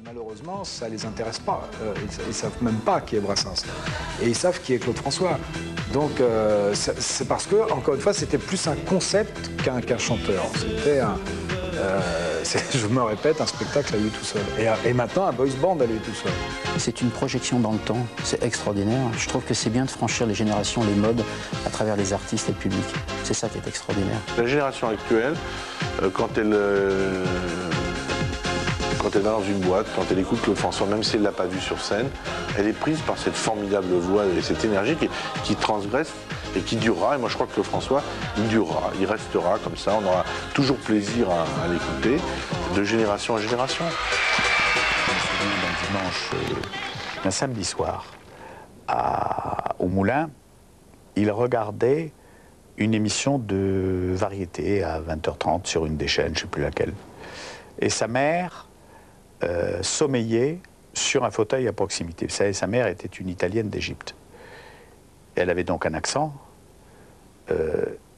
Malheureusement, ça ne les intéresse pas. Ils ne savent même pas qui est Brassens. Et ils savent qui est Claude François. Donc, c'est parce que, encore une fois, c'était plus un concept qu'un chanteur. C'était je me répète, un spectacle à lui tout seul. Et maintenant, un boys band à lui tout seul. C'est une projection dans le temps. C'est extraordinaire. Je trouve que c'est bien de franchir les générations, les modes, à travers les artistes et le public. C'est ça qui est extraordinaire. La génération actuelle, quand elle va dans une boîte, quand elle écoute Claude François, même si elle ne l'a pas vu sur scène, elle est prise par cette formidable voix et cette énergie qui transgresse et qui durera. Et moi, je crois que Claude François, il durera, il restera comme ça. On aura toujours plaisir à l'écouter, de génération à génération. Je me souviens d'un dimanche, un samedi soir, au Moulin, il regardait une émission de variété à 20h30 sur une des chaînes, je ne sais plus laquelle. Et sa mère sommeillait sur un fauteuil à proximité. Vous savez, sa mère était une Italienne d'Égypte. Elle avait donc un accent.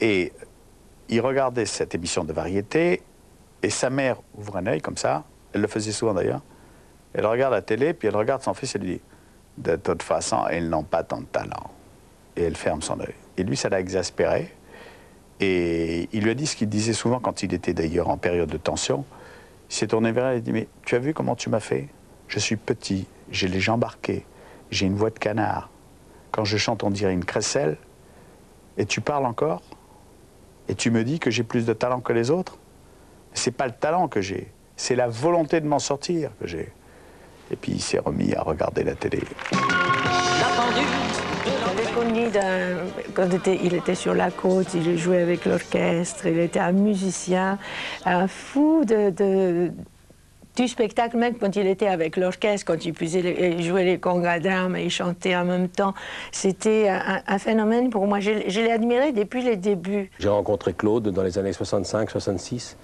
Et il regardait cette émission de variété, et sa mère ouvre un œil comme ça, elle le faisait souvent d'ailleurs, elle regarde la télé, puis elle regarde son fils et lui dit « De toute façon, ils n'ont pas tant de talent. » Et elle ferme son œil. Et lui, ça l'a exaspéré. Et il lui a dit ce qu'il disait souvent quand il était d'ailleurs en période de tension. Il s'est tourné vers elle et dit « Mais tu as vu comment tu m'as fait? Je suis petit, j'ai les jambes arquées, j'ai une voix de canard. Quand je chante, on dirait une crécelle. Et tu parles encore? Et tu me dis que j'ai plus de talent que les autres? C'est pas le talent que j'ai, c'est la volonté de m'en sortir que j'ai. » Et puis il s'est remis à regarder la télé. J'avais connu quand il était sur la côte, il jouait avec l'orchestre, il était un musicien, un fou du spectacle, même quand il était avec l'orchestre, quand il jouait les congas d'armes et il chantait en même temps. C'était un phénomène pour moi. Je l'ai admiré depuis les débuts. J'ai rencontré Claude dans les années 65-66.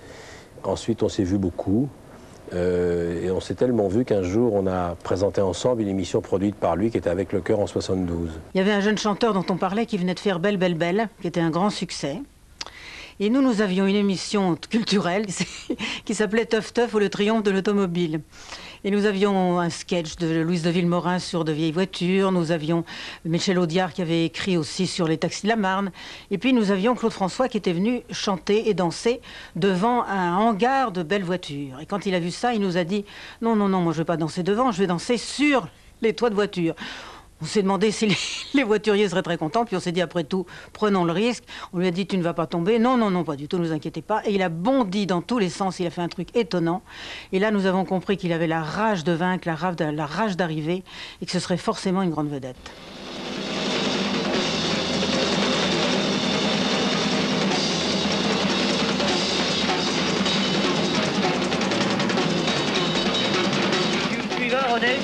Ensuite, on s'est vu beaucoup. Et on s'est tellement vu qu'un jour, on a présenté ensemble une émission produite par lui qui était avec le chœur en 72. Il y avait un jeune chanteur dont on parlait qui venait de faire Belle, Belle, Belle, qui était un grand succès. Et nous avions une émission culturelle qui s'appelait Teuf Teuf ou le triomphe de l'automobile. Et nous avions un sketch de Louise de Villemorin sur de vieilles voitures. Nous avions Michel Audiard qui avait écrit aussi sur les taxis de la Marne. Et puis nous avions Claude François qui était venu chanter et danser devant un hangar de belles voitures. Et quand il a vu ça, il nous a dit « Non, non, non, moi je ne vais pas danser devant, je vais danser sur les toits de voitures. » On s'est demandé si les voituriers seraient très contents, puis on s'est dit après tout, prenons le risque. On lui a dit tu ne vas pas tomber. Non, non, non, pas du tout, ne vous inquiétez pas. Et il a bondi dans tous les sens, il a fait un truc étonnant. Et là, nous avons compris qu'il avait la rage de vaincre, la rage d'arriver, et que ce serait forcément une grande vedette. Tu vas, René?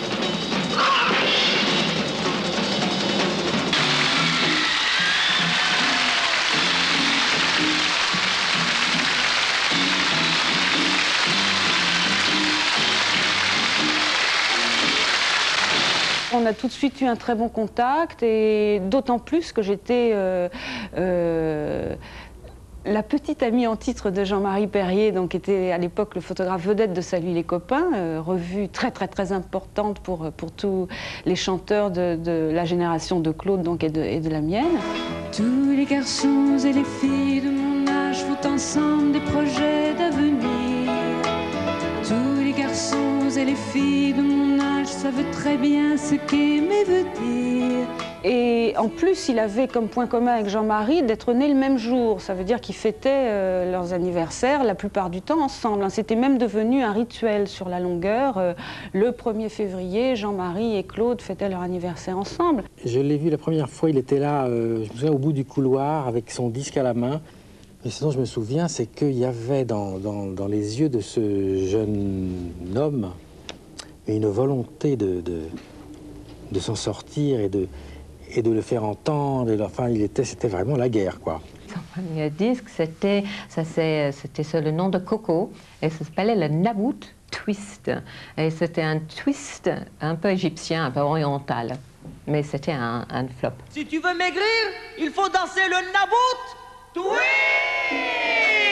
On a tout de suite eu un très bon contact et d'autant plus que j'étais la petite amie en titre de Jean-Marie Perrier, donc qui était à l'époque le photographe vedette de Salut les copains, revue très importante pour tous les chanteurs de la génération de Claude donc, et de la mienne. Tous les garçons et les filles de mon âge font ensemble des projets d'avenir. Tous les garçons et les filles de mon âge savent très bien ce qu'aimer veut dire. Et en plus, il avait comme point commun avec Jean-Marie d'être nés le même jour. Ça veut dire qu'ils fêtaient leurs anniversaires la plupart du temps ensemble. C'était même devenu un rituel sur la longueur. Le 1er février, Jean-Marie et Claude fêtaient leur anniversaire ensemble. Je l'ai vu la première fois, il était là, je me souviens, au bout du couloir avec son disque à la main. Mais sinon, je me souviens, c'est qu'il y avait dans les yeux de ce jeune homme une volonté de s'en sortir et de le faire entendre. Et enfin, c'était vraiment la guerre, quoi. Son premier disque, c'était sur le nom de Coco, et ça s'appelait le Nabout Twist. Et c'était un twist un peu égyptien, un peu oriental. Mais c'était un flop. Si tu veux maigrir, il faut danser le Nabout Twist!